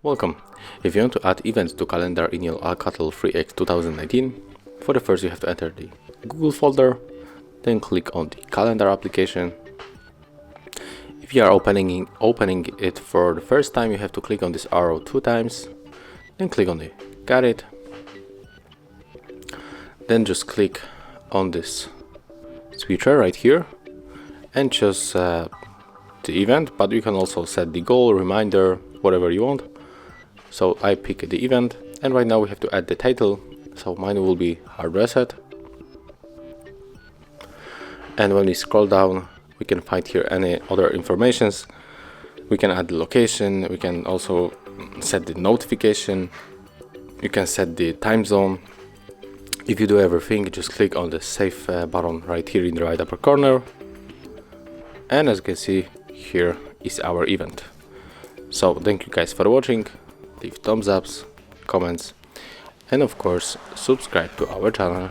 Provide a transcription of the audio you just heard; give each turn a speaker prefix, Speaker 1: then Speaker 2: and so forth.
Speaker 1: Welcome. If you want to add events to calendar in your Alcatel 3X 2019, for the first you have to enter the Google folder, then click on the calendar application. If you are opening it for the first time, you have to click on this arrow 2 times, then click on the got it, then just click on this switcher right here and choose the event, but you can also set the goal, reminder, whatever you want. So I pick the event, and right now we have to add the title, so mine will be hard reset. And when we scroll down, we can find here any other informations. We can add the location, we can also set the notification, you can set the time zone. If you do everything, just click on the save button right here in the right upper corner. And as you can see, here is our event. So thank you guys for watching. Leave thumbs ups, comments, and of course subscribe to our channel.